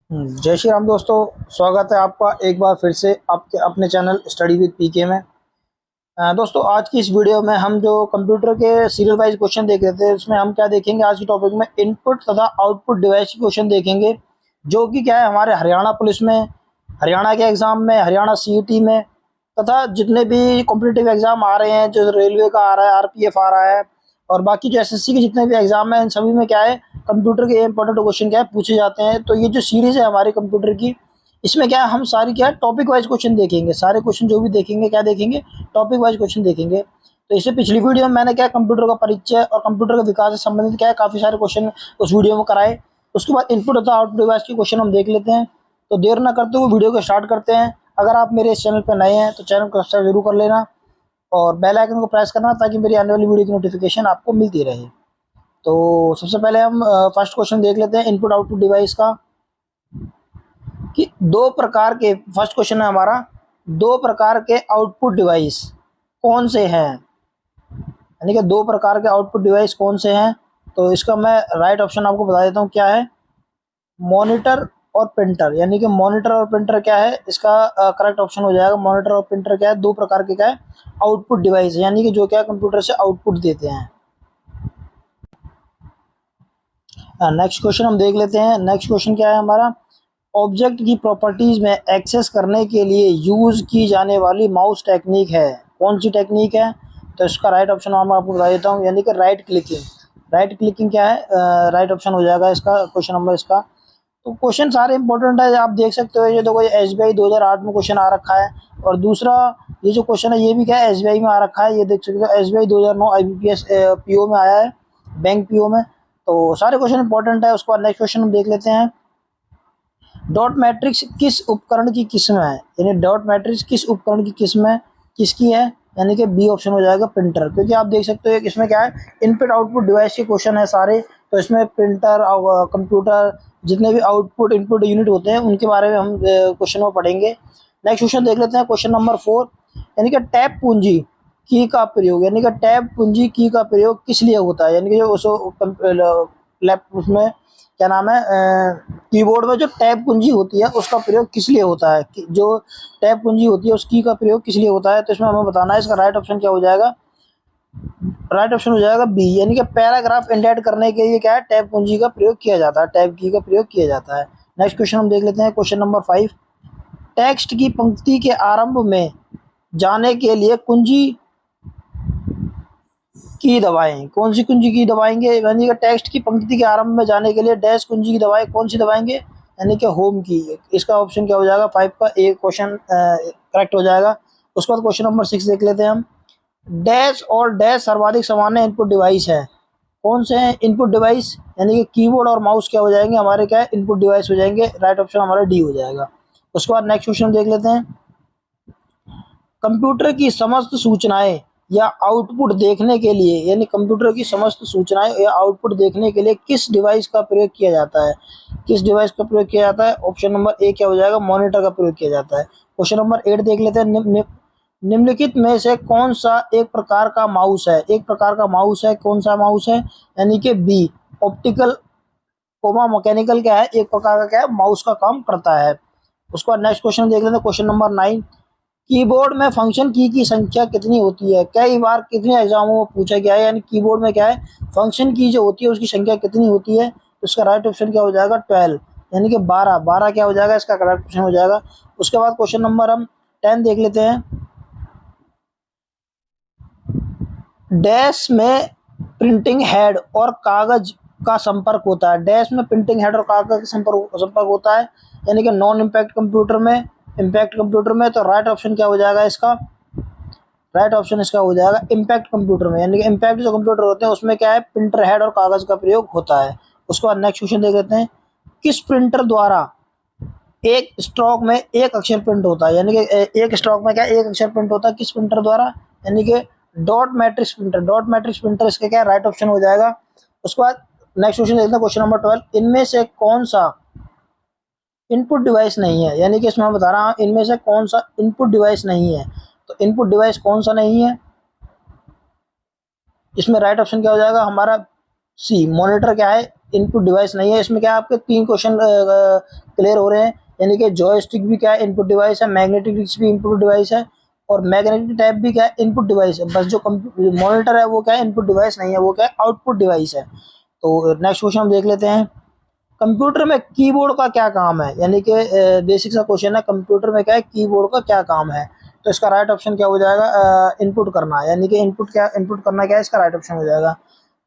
जय श्री राम दोस्तों। स्वागत है आपका एक बार फिर से आपके अपने चैनल स्टडी विद पीके में। दोस्तों आज की इस वीडियो में हम जो कंप्यूटर के सीरियल वाइज क्वेश्चन देख रहे थे उसमें हम क्या देखेंगे, आज की टॉपिक में इनपुट तथा आउटपुट डिवाइस की क्वेश्चन देखेंगे, जो कि क्या है हमारे हरियाणा पुलिस में, हरियाणा के एग्ज़ाम में, हरियाणा सीईटी में तथा जितने भी कॉम्पिटिटिव एग्ज़ाम आ रहे हैं, जो रेलवे का आ रहा है, आरपीएफ आ रहा है और बाकी जो एसएससी के जितने भी एग्ज़ाम हैं, इन सभी में क्या है कंप्यूटर के इंपॉर्टेंट क्वेश्चन क्या है पूछे जाते हैं। तो ये जो सीरीज़ है हमारी कंप्यूटर की, इसमें क्या है हम सारी क्या है टॉपिक वाइज क्वेश्चन देखेंगे। सारे क्वेश्चन जो भी देखेंगे क्या देखेंगे, टॉपिक वाइज क्वेश्चन देखेंगे। तो इससे पिछली वीडियो में मैंने क्या कंप्यूटर का परिचय और कंप्यूटर के विकास से संबंधित क्या है काफ़ी सारे क्वेश्चन उस वीडियो में कराए। उसके बाद इनपुट तथा आउटपुट डिवाइस के क्वेश्चन हम देख लेते हैं। तो देर ना करते हुए वीडियो को स्टार्ट करते हैं। अगर आप मेरे इस चैनल पर नए हैं तो चैनल को सब्सक्राइब जरूर कर लेना और बेल आइकन को प्रेस करना, ताकि मेरी आने वाली वीडियो की नोटिफिकेशन आपको मिलती रहे। तो सबसे पहले हम फर्स्ट क्वेश्चन देख लेते हैं इनपुट आउटपुट डिवाइस का, कि दो प्रकार के, फर्स्ट क्वेश्चन है हमारा, दो प्रकार के आउटपुट डिवाइस कौन से हैं, यानी कि दो प्रकार के आउटपुट डिवाइस कौन से हैं। तो इसका मैं राइट ऑप्शन आपको बता देता हूँ क्या है, मॉनिटर और प्रिंटर। यानी कि मॉनिटर और प्रिंटर क्या है, इसका करेक्ट ऑप्शन हो जाएगा मॉनिटर और प्रिंटर क्या है, दो प्रकार के क्या है आउटपुट डिवाइस है, यानी कि जो क्या कंप्यूटर से आउटपुट देते हैं। नेक्स्ट क्वेश्चन हम देख लेते हैं। नेक्स्ट क्वेश्चन क्या है हमारा, ऑब्जेक्ट की प्रॉपर्टीज़ में एक्सेस करने के लिए यूज़ की जाने वाली माउस टेक्निक है, कौन सी टेक्निक है। तो इसका राइट ऑप्शन मैं आपको बता देता हूँ, यानी कि राइट क्लिकिंग। राइट क्लिकिंग क्या है, राइट ऑप्शन हो जाएगा इसका क्वेश्चन नंबर इसका। तो क्वेश्चन सारे इंपॉर्टेंट है, आप देख सकते हो। ये देखो ये एसबीआई 2008 में क्वेश्चन आ रखा है, और दूसरा ये जो क्वेश्चन है ये भी क्या है एसबीआई में आ रखा है। ये देख सकते हो एसबीआई 2009 आईबीपीएस पीओ में आया है, बैंक पीओ में। तो सारे क्वेश्चन इंपॉर्टेंट है। उसके बाद नेक्स्ट क्वेश्चन हम देख लेते हैं, डॉट मैट्रिक्स किस उपकरण की किस्म है, यानी डॉट मैट्रिक्स किस उपकरण की किस्म है, किसकी है, यानी कि बी ऑप्शन हो जाएगा प्रिंटर। क्योंकि आप देख सकते हो इसमें क्या है इनपुट आउटपुट डिवाइस के क्वेश्चन है सारे, तो इसमें प्रिंटर और कंप्यूटर जितने भी आउटपुट इनपुट यूनिट होते हैं उनके बारे में हम क्वेश्चन में पढ़ेंगे। नेक्स्ट क्वेश्चन देख लेते हैं, क्वेश्चन नंबर 4, यानी कि टैब पूंजी की का प्रयोग, यानी कि टैब पूंजी की का प्रयोग किस लिए होता है, यानी कि जो लैपटॉप में क्या नाम है कीबोर्ड में जो टैब कुंजी होती है उसका प्रयोग किस लिए होता है, जो टैब कुंजी होती है उसकी का प्रयोग किस लिए होता है। तो इसमें हमें बताना है। इसका राइट ऑप्शन क्या हो जाएगा, राइट ऑप्शन हो जाएगा बी, यानी कि पैराग्राफ इंडेंट करने के लिए क्या है टैब कुंजी का प्रयोग किया जाता है, टैब की का प्रयोग किया जाता है। नेक्स्ट क्वेश्चन हम देख लेते हैं, क्वेश्चन नंबर 5, टेक्स्ट की पंक्ति के आरंभ में जाने के लिए कुंजी की दबाएं, कौन सी कुंजी की दबाएंगे, यानी कि टेक्स्ट की पंक्ति के आरंभ में जाने के लिए डैश कुंजी की दबाएं, कौन सी दबाएंगे, यानी कि होम की। इसका ऑप्शन क्या हो जाएगा 5 का एक क्वेश्चन करेक्ट हो जाएगा। उसके बाद क्वेश्चन नंबर 6 देख लेते हैं हम, डैश और डैश सर्वाधिक सामान्य इनपुट डिवाइस है, कौन से हैं इनपुट डिवाइस, यानी कि कीबोर्ड और माउस क्या हो जाएंगे हमारे, क्या है इनपुट डिवाइस हो जाएंगे। राइट ऑप्शन हमारा डी हो जाएगा। उसके बाद नेक्स्ट क्वेश्चन देख लेते हैं, कंप्यूटर की समस्त सूचनाएं या आउटपुट देखने के लिए, यानी कंप्यूटर की समस्त सूचनाएं या आउटपुट देखने के लिए किस डिवाइस का प्रयोग किया जाता है, किस डिवाइस का प्रयोग किया जाता है। ऑप्शन नंबर ए क्या हो जाएगा, मॉनिटर का प्रयोग किया जाता है। क्वेश्चन नंबर 8 देख लेते हैं, निम्नलिखित में से कौन सा एक प्रकार का माउस है, एक प्रकार का माउस है, कौन सा माउस है, यानी कि बी ऑप्टिकल कोमा मैकेनिकल क्या है एक प्रकार का क्या है माउस का काम करता है। उसके बाद नेक्स्ट क्वेश्चन देख लेते हैं, क्वेश्चन नंबर 9, कीबोर्ड में फंक्शन की संख्या कितनी होती है, कई बार कितने एग्जामों में पूछा गया है, यानी कीबोर्ड में क्या है फंक्शन की जो होती है उसकी संख्या कितनी होती है। तो इसका राइट ऑप्शन क्या हो जाएगा 12, यानी कि 12 क्या हो जाएगा इसका करेक्ट ऑप्शन हो जाएगा। उसके बाद क्वेश्चन नंबर हम 10 देख लेते हैं, डैश में प्रिंटिंग हेड और कागज का संपर्क होता है, डैश में प्रिंटिंग हेड और कागज का संपर्क होता है, यानी कि नॉन इम्पैक्ट कंप्यूटर में, इम्पैक्ट कंप्यूटर में। तो राइट ऑप्शन क्या हो जाएगा इसका, राइट ऑप्शन इसका हो जाएगा इम्पैक्ट कंप्यूटर में, यानी कि इम्पैक्ट जो कंप्यूटर होते हैं उसमें क्या है प्रिंटर हेड और कागज का प्रयोग होता है। उसके बाद नेक्स्ट क्वेश्चन देख लेते हैं, किस प्रिंटर द्वारा एक स्ट्रोक में एक अक्षर प्रिंट होता है, यानी कि एक स्ट्रोक में क्या एक अक्षर प्रिंट होता है किस प्रिंटर द्वारा, यानी कि dot matrix printer, dot matrix printer इसका क्या राइट ऑप्शन हो जाएगा। उसके बाद नेक्स्ट क्वेश्चन देखते हैं, क्वेश्चन नंबर 12, इनमें से कौन सा इनपुट डिवाइस नहीं है, यानी कि इसमें मैं बता रहा हूँ इनमें से कौन सा इनपुट डिवाइस नहीं है। तो इनपुट डिवाइस कौन सा नहीं है, इसमें राइट ऑप्शन क्या हो जाएगा हमारा सी, मॉनिटर क्या है इनपुट डिवाइस नहीं है। इसमें क्या है, आपके 3 क्वेश्चन क्लियर हो रहे हैं, यानी कि जॉयस्टिक भी क्या है, इनपुट डिवाइस है, मैग्नेटिक डिस्क भी इनपुट डिवाइस है, और मैग्नेटिक टैब भी क्या है, इनपुट डिवाइस है। बस जो मॉनिटर है वो क्या है, इनपुट डिवाइस नहीं है, वो क्या है, आउटपुट डिवाइस है। तो नेक्स्ट क्वेश्चन हम देख लेते हैं, कंप्यूटर में कीबोर्ड का क्या काम है, यानी कि बेसिक सा क्वेश्चन है, कंप्यूटर में क्या है, कीबोर्ड का क्या काम है। तो इसका राइट ऑप्शन क्या हो जाएगा, इनपुट करना, यानी कि इनपुट करना क्या है, इसका राइट ऑप्शन हो जाएगा।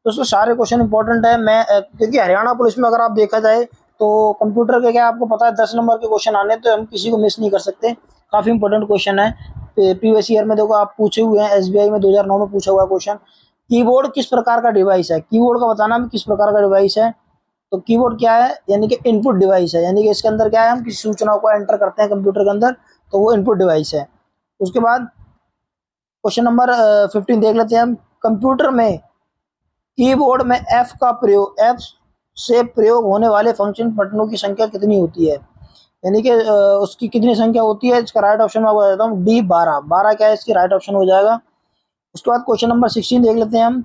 दोस्तों सारे क्वेश्चन इंपॉर्टेंट है। मैं क्योंकि हरियाणा पुलिस में अगर आप देखा जाए तो कंप्यूटर के क्या आपको पता है 10 नंबर के क्वेश्चन आने, तो हम किसी को मिस नहीं कर सकते, काफ़ी इंपॉर्टेंट क्वेश्चन है। प्रीवियस ईयर में देखो आप पूछे हुए हैं, एसबीआई में 2009 में पूछा हुआ क्वेश्चन, कीबोर्ड किस प्रकार का डिवाइस है, कीबोर्ड का बताना हम किस प्रकार का डिवाइस है। तो कीबोर्ड क्या है, यानी कि इनपुट डिवाइस है, यानी कि इसके अंदर क्या है, हम किसी सूचनाओं को एंटर करते हैं कंप्यूटर के अंदर, तो वो इनपुट डिवाइस है। उसके बाद क्वेश्चन नंबर 15 देख लेते हैं हम, कंप्यूटर में कीबोर्ड में एफ से प्रयोग होने वाले फंक्शन बटनों की संख्या कितनी होती है, यानी कि उसकी कितनी संख्या होती है। इसका राइट ऑप्शन मैं बता देता हूँ, डी 12। 12 क्या है, इसकी राइट ऑप्शन हो जाएगा। उसके बाद क्वेश्चन नंबर 16 देख लेते हैं हम,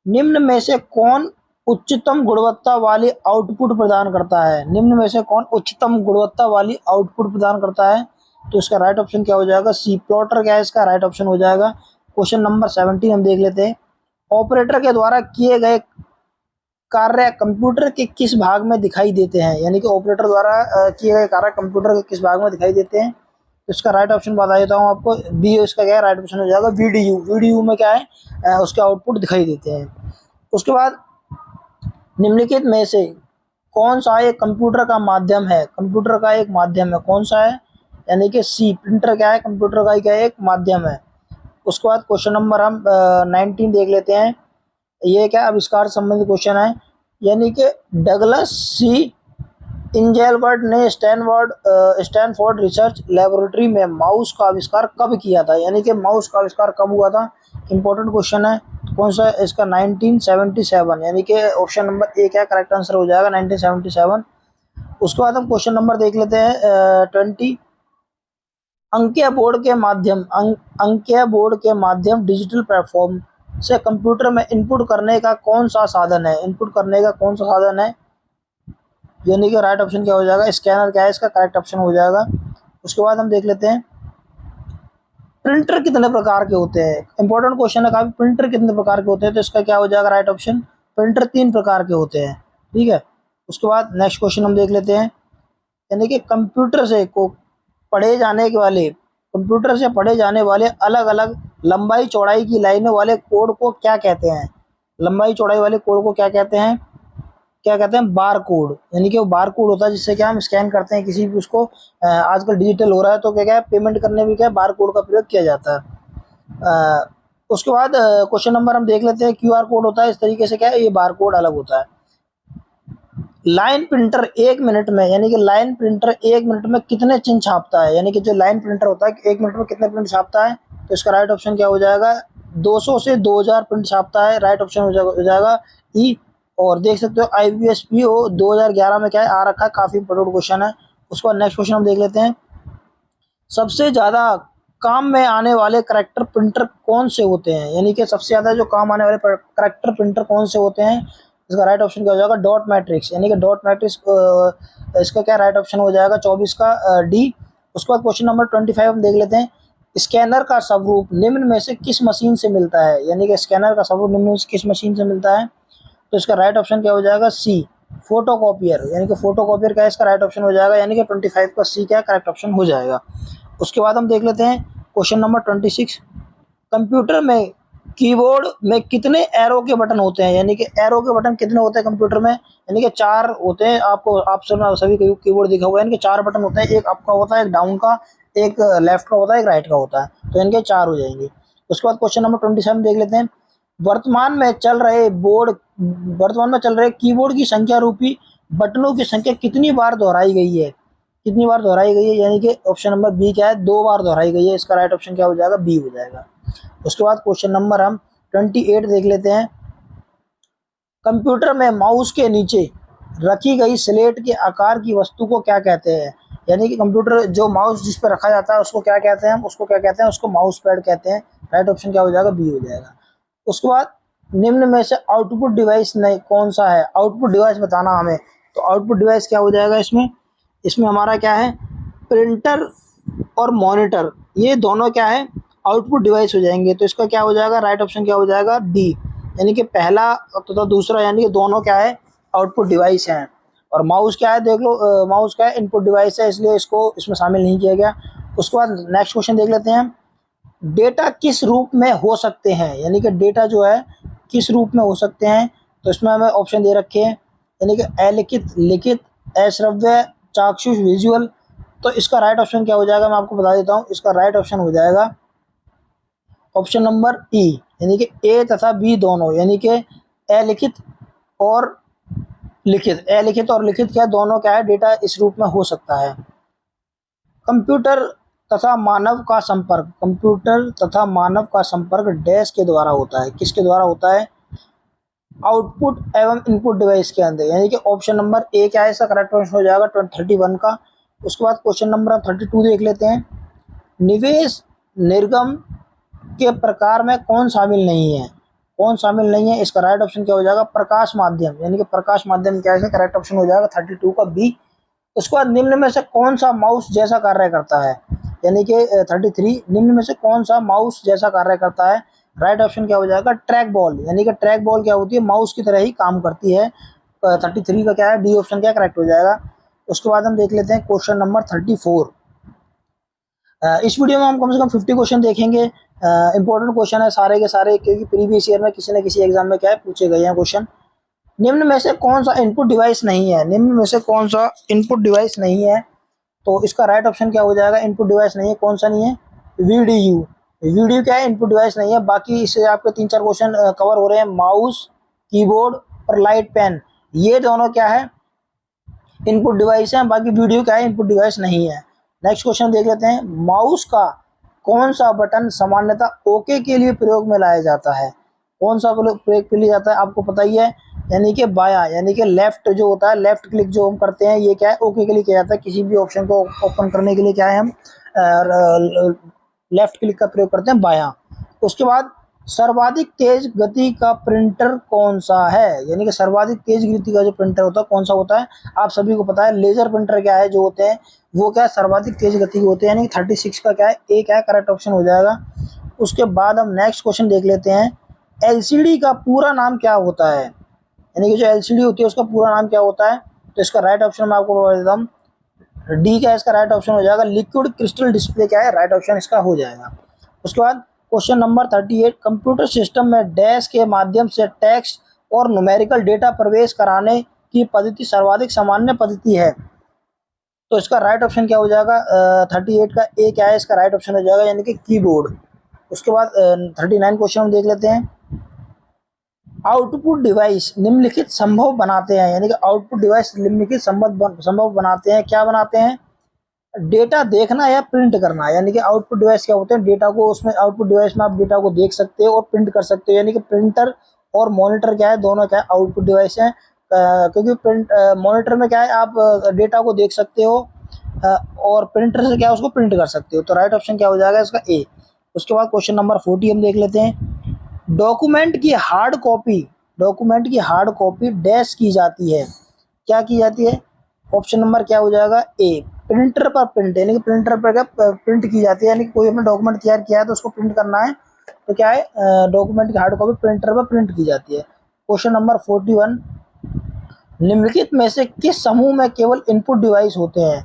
निम्न में से कौन उच्चतम गुणवत्ता वाली आउटपुट प्रदान करता है, निम्न में से कौन उच्चतम गुणवत्ता वाली आउटपुट प्रदान करता है। तो इसका राइट ऑप्शन क्या हो जाएगा, सी। प्लॉटर क्या है, इसका राइट ऑप्शन हो जाएगा। क्वेश्चन नंबर 17 हम देख लेते हैं, ऑपरेटर के द्वारा किए गए कार्य कंप्यूटर के किस भाग में दिखाई देते हैं, यानी कि ऑपरेटर द्वारा किए गए कार्य कंप्यूटर के किस भाग में दिखाई देते हैं। तो इसका राइट ऑप्शन बता देता हूँ आपको, बी। इसका क्या है, राइट ऑप्शन हो जाएगा वीडीयू। वीडीयू में क्या है, उसके आउटपुट दिखाई देते हैं। उसके बाद निम्नलिखित में से कौन सा एक कंप्यूटर का माध्यम है, कंप्यूटर का एक माध्यम है, कौन सा है, यानी कि सी। प्रिंटर क्या है, कंप्यूटर का क्या है, एक माध्यम है। उसके बाद क्वेश्चन नंबर हम 19 देख लेते हैं, ये क्या आविष्कार संबंधित क्वेश्चन है, यानी कि डगलस सी इंजेलबर्ट ने स्टैनफोर्ड रिसर्च लेबोरेटरी में माउस का आविष्कार कब किया था, यानी कि माउस का आविष्कार कब हुआ था, इंपॉर्टेंट क्वेश्चन है। कौन सा, इसका 1977, यानी कि ऑप्शन नंबर ए क्या करेक्ट आंसर हो जाएगा, 1977। उसके बाद हम क्वेश्चन नंबर देख लेते हैं 20, अंकीय बोर्ड के माध्यम डिजिटल प्लेटफॉर्म से कंप्यूटर में इनपुट करने का कौन सा साधन है, इनपुट करने का कौन सा साधन है, यानी कि राइट ऑप्शन क्या हो जाएगा, स्कैनर क्या है, इसका करेक्ट ऑप्शन हो जाएगा। उसके बाद हम देख लेते हैं प्रिंटर कितने प्रकार के होते हैं, इंपॉर्टेंट क्वेश्चन है काफी, प्रिंटर कितने प्रकार के होते हैं। तो इसका क्या हो जाएगा, राइट ऑप्शन, प्रिंटर 3 प्रकार के होते हैं, ठीक है। उसके बाद नेक्स्ट क्वेश्चन हम देख लेते हैं, यानी कि कंप्यूटर से पढ़े जाने वाले अलग अलग लंबाई चौड़ाई की लाइनों वाले कोड को क्या कहते हैं, लंबाई चौड़ाई वाले कोड को क्या कहते हैं, बार कोड, यानी कि वो बार कोड होता है जिससे क्या हम स्कैन करते हैं किसी भी उसको। आजकल डिजिटल हो रहा है तो क्या है, पेमेंट करने में क्या है, बार कोड का प्रयोग किया जाता है। उसके बाद क्वेश्चन नंबर हम देख लेते हैं, क्यूआर कोड होता है इस तरीके से, क्या है, ये बार कोड अलग होता है। लाइन प्रिंटर 1 मिनट में, यानी कि लाइन प्रिंटर 1 मिनट में कितने चिन्ह छापता है, यानी कि जो लाइन प्रिंटर होता है 1 मिनट में कितने प्रिंट छापता है। तो इसका राइट ऑप्शन क्या हो जाएगा, 200 से 2000 प्रिंट छापता है, राइट ऑप्शन हो जाएगा ई। और देख सकते हो IBSPO 2011 में क्या है, आ रखा है, काफ़ी इंपॉर्टेंट क्वेश्चन है। उसके बाद नेक्स्ट क्वेश्चन हम देख लेते हैं, सबसे ज़्यादा काम में आने वाले करेक्टर प्रिंटर कौन से होते हैं, यानी कि सबसे ज़्यादा जो काम आने वाले करेक्टर प्रिंटर कौन से होते हैं। इसका राइट ऑप्शन क्या हो जाएगा, डॉट मैट्रिक्स, यानी कि डॉट मैट्रिक्स, इसका क्या राइट ऑप्शन हो जाएगा 24 का डी। उसके बाद क्वेश्चन नंबर 25 हम देख लेते हैं, स्कैनर का स्वरूप निम्न में से किस मशीन से मिलता है, यानी कि स्कैनर का स्वरूप निम्न में से किस मशीन से मिलता है। तो इसका राइट ऑप्शन क्या हो जाएगा, सी। फोटोकॉपियर, यानी कि फोटोकॉपियर का इसका राइट ऑप्शन हो जाएगा, यानी कि 25 का सी क्या करेक्ट ऑप्शन हो जाएगा। उसके बाद हम देख लेते हैं क्वेश्चन नंबर 26, कंप्यूटर में कीबोर्ड में कितने एरो के बटन होते हैं, यानी कि एरो के बटन कितने होते हैं कंप्यूटर में, यानी कि 4 होते हैं। आपको आप सभी कीबोर्ड दिखा हुआ है, यानी कि 4 बटन होते हैं, एक अप का होता है, एक डाउन का, एक लेफ्ट का होता है, एक राइट का होता है, तो इनके 4 हो जाएंगे। उसके बाद क्वेश्चन नंबर 27 देख लेते हैं, वर्तमान में चल रहे कीबोर्ड की संख्या रूपी बटनों की संख्या कितनी बार दोहराई गई है, कितनी बार दोहराई गई है, यानी कि ऑप्शन नंबर बी क्या है, 2 बार दोहराई गई है, इसका राइट ऑप्शन क्या हो जाएगा, बी हो जाएगा। उसके बाद क्वेश्चन नंबर हम 28 देख लेते हैं, कंप्यूटर में माउस के नीचे रखी गई स्लेट के आकार की वस्तु को क्या कहते हैं, यानी कि कंप्यूटर जो माउस जिस पर रखा जाता है उसको क्या कहते हैं, उसको माउस पैड कहते हैं, राइट ऑप्शन क्या हो जाएगा, बी हो जाएगा। उसके बाद निम्न में से आउटपुट डिवाइस नहीं कौन सा है, आउटपुट डिवाइस बताना हमें। तो आउटपुट डिवाइस क्या हो जाएगा इसमें, इसमें हमारा क्या है, प्रिंटर और मॉनिटर, ये दोनों क्या है, आउटपुट डिवाइस हो जाएंगे। तो इसका क्या हो जाएगा, राइट ऑप्शन क्या हो जाएगा, डी, यानी कि पहला तथा दूसरा, यानी कि दोनों क्या है, आउटपुट डिवाइस हैं। और माउस क्या है, देख लो, माउस क्या है, इनपुट डिवाइस है, इसलिए इसको इसमें शामिल नहीं किया गया। उसके बाद नेक्स्ट क्वेश्चन देख लेते हैं, डेटा किस रूप में हो सकते हैं, यानी कि डेटा जो है किस रूप में हो सकते हैं। तो इसमें हमें ऑप्शन दे रखे हैं, यानी कि अलिखित, लिखित, अश्रव्य, चाक्षुष, विजुअल। तो इसका राइट ऑप्शन क्या हो जाएगा, मैं आपको बता देता हूँ, इसका राइट ऑप्शन हो जाएगा ऑप्शन नंबर ई, यानी कि ए तथा बी दोनों, यानी कि अलिखित और लिखित, अलिखित और लिखित क्या दोनों क्या है, डेटा इस रूप में हो सकता है। कंप्यूटर तथा मानव का संपर्क, कंप्यूटर तथा मानव का संपर्क डैश के द्वारा होता है, किसके द्वारा होता है, आउटपुट एवं इनपुट डिवाइस के अंदर, यानी कि ऑप्शन नंबर ए क्या है, इसका करेक्ट आंसर हो जाएगा 31 का। उसके बाद क्वेश्चन नंबर 32 देख लेते हैं, निवेश निर्गम के प्रकार में कौन शामिल नहीं है, कौन शामिल नहीं है, इसका राइट ऑप्शन क्या हो जाएगा, प्रकाश माध्यम, यानी कि प्रकाश माध्यम क्या है, करेक्ट ऑप्शन हो जाएगा 32 का बी। उसके बाद निम्न में से कौन सा माउस जैसा कार्य करता है, यानी कि 33, निम्न में से कौन सा माउस जैसा कार्य करता है, राइट ऑप्शन क्या हो जाएगा, ट्रैक बॉल, यानी कि ट्रैक बॉल क्या होती है, माउस की तरह ही काम करती है। 33 का क्या है, डी ऑप्शन क्या करेक्ट हो जाएगा। उसके बाद हम देख लेते हैं क्वेश्चन नंबर 34। इस वीडियो में हम कम से कम 50 क्वेश्चन देखेंगे। इंपॉर्टेंट क्वेश्चन है सारे के सारे, क्योंकि प्रीवियस ईयर में किसी न किसी एग्जाम में क्या है पूछे गए हैं क्वेश्चन। निम्न में से कौन सा इनपुट डिवाइस नहीं है, निम्न में से कौन सा इनपुट डिवाइस नहीं है। तो इसका राइट ऑप्शन क्या हो जाएगा, इनपुट डिवाइस नहीं है, कौन सा नहीं है, वीडीयू, वीडियो क्या है, इनपुट डिवाइस नहीं है। बाकी इससे आपके 3-4 क्वेश्चन कवर हो रहे हैं, माउस, कीबोर्ड और लाइट पेन, ये दोनों क्या है, इनपुट डिवाइस हैं, बाकी वीडियो क्या है, इनपुट डिवाइस नहीं है। नेक्स्ट क्वेश्चन देख लेते हैं, माउस का कौन सा बटन सामान्यतः ओके के लिए प्रयोग में लाया जाता है, कौन सा प्रयोग के लिए जाता है, आपको पता ही है, यानी कि बायां, यानी कि लेफ्ट जो होता है, लेफ्ट क्लिक जो हम करते हैं, ये क्या है, ओके के लिए किया जाता है। किसी भी ऑप्शन को ओपन करने के लिए क्या है, हम लेफ्ट क्लिक का प्रयोग करते हैं, बायां। उसके बाद सर्वाधिक तेज गति का प्रिंटर कौन सा है, यानी कि सर्वाधिक तेज गति का जो प्रिंटर होता है कौन सा होता है, आप सभी को पता है, लेजर प्रिंटर क्या है जो होते हैं, वो क्या है, सर्वाधिक तेज गति के होते हैं, यानी कि 36 का क्या है, ए क्या है, करेक्ट ऑप्शन हो जाएगा। उसके बाद हम नेक्स्ट क्वेश्चन देख लेते हैं, एलसीडी का पूरा नाम क्या होता है, यानी कि जो एलसीडी होती है उसका पूरा नाम क्या होता है। तो इसका राइट ऑप्शन मैं आपको बता देता हूँ, डी क्या है, इसका राइट ऑप्शन हो जाएगा, लिक्विड क्रिस्टल डिस्प्ले क्या है, राइट ऑप्शन इसका हो जाएगा। उसके बाद क्वेश्चन नंबर 38, कंप्यूटर सिस्टम में डैश के माध्यम से टेक्स्ट और न्यूमेरिकल डेटा प्रवेश कराने की पद्धति सर्वाधिक सामान्य पद्धति है। तो इसका राइट ऑप्शन क्या हो जाएगा, 38 का ए क्या है, इसका राइट ऑप्शन हो जाएगा, यानी कि कीबोर्ड। उसके बाद 39 क्वेश्चन हम देख लेते हैं, आउटपुट डिवाइस निम्नलिखित संभव बनाते हैं, यानी कि आउटपुट डिवाइस निम्नलिखित संभव बनाते हैं, क्या बनाते हैं, डेटा देखना या प्रिंट करना, यानी कि आउटपुट डिवाइस क्या होते हैं, डेटा को, उसमें आउटपुट डिवाइस में आप डेटा को देख सकते हो और प्रिंट कर सकते हो, यानी कि प्रिंटर और मॉनिटर क्या है, दोनों क्या है, आउटपुट डिवाइस है। क्योंकि प्रिंट मॉनिटर में क्या है, आप डेटा को देख सकते हो और प्रिंटर से क्या है, उसको प्रिंट कर सकते हो। तो राइट ऑप्शन क्या हो जाएगा इसका, ए। उसके बाद क्वेश्चन नंबर 40 हम देख लेते हैं, डॉक्यूमेंट की हार्ड कॉपी डैश की जाती है, क्या की जाती है, ऑप्शन नंबर क्या हो जाएगा, ए, प्रिंटर पर प्रिंट, यानी कि प्रिंटर पर क्या प्रिंट की जाती है, यानी कि कोई हमने डॉक्यूमेंट तैयार किया है तो उसको प्रिंट करना है, तो क्या है, डॉक्यूमेंट की हार्ड कॉपी प्रिंटर पर प्रिंट की जाती है। क्वेश्चन नंबर 41, निम्नलिखित में से किस समूह में केवल इनपुट डिवाइस होते हैं।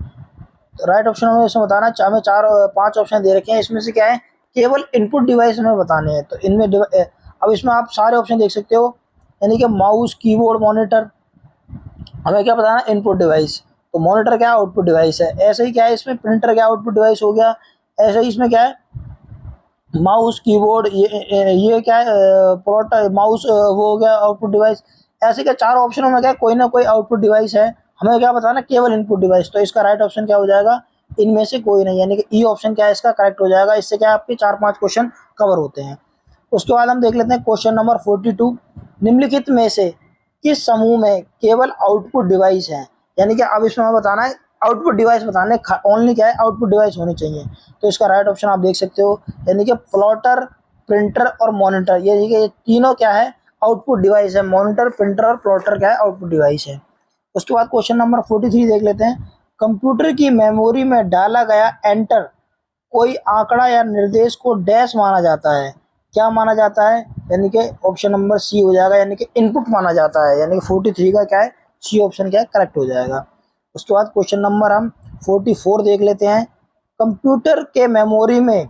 तो राइट ऑप्शन हमें इसमें बताना, हमें 4-5 ऑप्शन दे रखे हैं, इसमें से क्या है, केवल इनपुट डिवाइस हमें बताने हैं। तो इनमें अब इसमें आप सारे ऑप्शन देख सकते हो, यानी कि माउस, कीबोर्ड, मॉनिटर, हमें क्या बताना, इनपुट डिवाइस, तो मॉनिटर क्या आउटपुट डिवाइस है। ऐसे ही क्या है, इसमें प्रिंटर क्या आउटपुट डिवाइस हो गया, ऐसे ही इसमें क्या है, माउस, कीबोर्ड, ये क्या है, प्लॉट, माउस वो हो गया आउटपुट डिवाइस। ऐसे क्या 4 ऑप्शनों में क्या कोई ना कोई आउटपुट डिवाइस है, हमें क्या बताना, केवल इनपुट डिवाइस। तो इसका राइट ऑप्शन क्या हो जाएगा, इनमें से कोई नहीं, यानी कि ई ऑप्शन क्या है इसका करेक्ट हो जाएगा। इससे क्या आपके 4-5 क्वेश्चन कवर होते हैं। उसके बाद हम देख लेते हैं क्वेश्चन नंबर 42, निम्नलिखित में से किस समूह में केवल आउटपुट डिवाइस है, यानी कि अब इसमें हमें बताना है, आउटपुट डिवाइस बताने, ओनली क्या है, आउटपुट डिवाइस होनी चाहिए। तो इसका राइट ऑप्शन आप देख सकते हो, यानी कि प्लॉटर, प्रिंटर और मॉनिटर, ये तीनों क्या है, आउटपुट डिवाइस है। मॉनिटर, प्रिंटर और प्लॉटर क्या है? आउटपुट डिवाइस है। उसके बाद क्वेश्चन नंबर 43 देख लेते हैं। कंप्यूटर की मेमोरी में डाला गया एंटर कोई आंकड़ा या निर्देश को डैश माना जाता है। क्या माना जाता है? यानी कि ऑप्शन नंबर सी हो जाएगा, यानी कि इनपुट माना जाता है। यानी कि 43 का क्या है? सी ऑप्शन क्या है? करेक्ट हो जाएगा। उसके बाद क्वेश्चन नंबर हम 44 देख लेते हैं। कंप्यूटर के मेमोरी में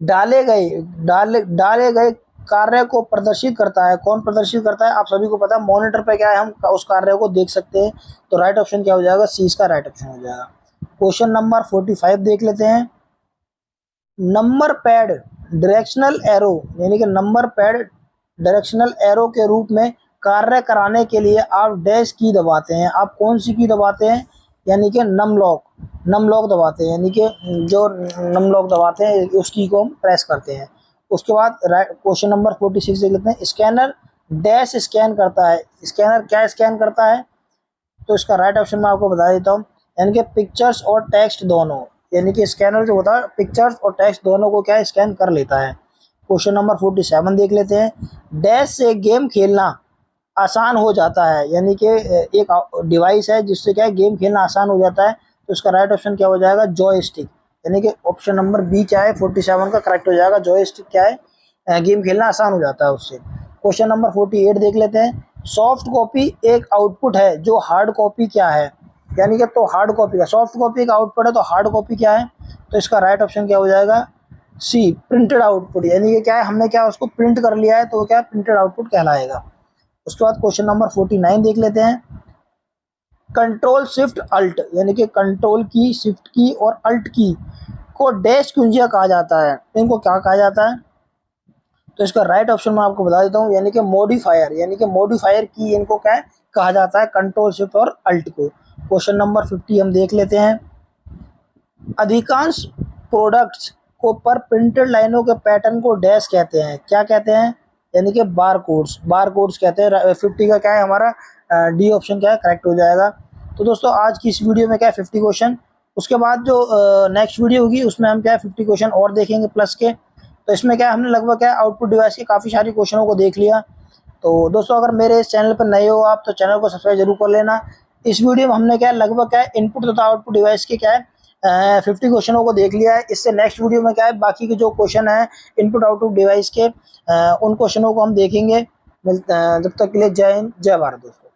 डाले गए कार्य को प्रदर्शित करता है। कौन प्रदर्शित करता है? आप सभी को पता है, मॉनिटर पे क्या है, हम उस कार्य को देख सकते हैं। तो राइट ऑप्शन क्या हो जाएगा? सी इसका राइट ऑप्शन हो जाएगा। क्वेश्चन नंबर 45 देख लेते हैं। नंबर पैड डायरेक्शनल एरो, यानी कि नंबर पैड डायरेक्शनल एरो के रूप में कार्य कराने के लिए आप डैश की दबाते हैं। आप कौन सी की दबाते हैं? यानी कि नम लॉक दबाते हैं। यानी कि जो नम लॉक दबाते हैं उस की को हम प्रेस करते हैं। उसके बाद क्वेश्चन नंबर 46 देख लेते हैं। स्कैनर डैश स्कैन करता है। स्कैनर क्या स्कैन करता है? तो इसका राइट ऑप्शन मैं आपको बता देता हूँ, यानी कि पिक्चर्स और टेक्स्ट दोनों। यानी कि स्कैनर जो होता है पिक्चर्स और टेक्स्ट दोनों को क्या स्कैन कर लेता है। क्वेश्चन नंबर 47 देख लेते हैं। डैश से गेम खेलना आसान हो जाता है। यानी कि एक डिवाइस है जिससे क्या है गेम खेलना आसान हो जाता है। तो इसका राइट ऑप्शन क्या हो जाएगा? जॉयस्टिक। यानी कि ऑप्शन नंबर बी क्या है? 47 का करेक्ट हो जाएगा। जॉयस्टिक क्या है? गेम खेलना आसान हो जाता है उससे। क्वेश्चन नंबर 48 देख लेते हैं। सॉफ्ट कॉपी एक आउटपुट है जो हार्ड कॉपी क्या है? यानी कि तो हार्ड कॉपी का सॉफ्ट कॉपी का आउटपुट है, तो हार्ड कॉपी क्या है? तो इसका राइट ऑप्शन क्या हो जाएगा? सी प्रिंटेड आउटपुट। यानी कि क्या है, हमने क्या उसको प्रिंट कर लिया है, तो वो क्या प्रिंटेड आउटपुट कहलाएगा। उसके बाद क्वेश्चन नंबर 49 देख लेते हैं। कंट्रोल शिफ्ट अल्ट, यानी कि कंट्रोल की, शिफ्ट की और अल्ट की को डैश कुंजिया कहा जाता है। इनको क्या कहा जाता है? तो इसका राइट ऑप्शन मैं आपको बता देता हूँ, यानी कि मॉडिफायर। यानी कि मॉडिफायर की इनको क्या है कहा जाता है? कंट्रोल शिफ्ट और अल्ट को। क्वेश्चन नंबर 50 हम देख लेते हैं। अधिकांश प्रोडक्ट्स को पर प्रिंटेड लाइनों के पैटर्न को डैश कहते हैं। क्या कहते हैं? यानी कि बार कोड्स कहते हैं। 50 का क्या है हमारा? डी ऑप्शन क्या है? करेक्ट हो जाएगा। तो दोस्तों आज की इस वीडियो में क्या है 50 क्वेश्चन। उसके बाद जो नेक्स्ट वीडियो होगी उसमें हम क्या है 50 क्वेश्चन और देखेंगे प्लस के। तो इसमें क्या है हमने लगभग क्या है आउटपुट डिवाइस के काफ़ी सारी क्वेश्चनों को देख लिया। तो दोस्तों अगर मेरे इस चैनल पर नए हो आप, तो चैनल को सब्सक्राइब जरूर कर लेना। इस वीडियो में हमने क्या है लगभग क्या है इनपुट तथा आउटपुट डिवाइस के क्या है 50 क्वेश्चनों को देख लिया है। इससे नेक्स्ट वीडियो में क्या है बाकी के जो क्वेश्चन है इनपुट आउटपुट डिवाइस के उन क्वेश्चनों को हम देखेंगे। जब तक के लिए जय हिंद, जय भारत दोस्तों।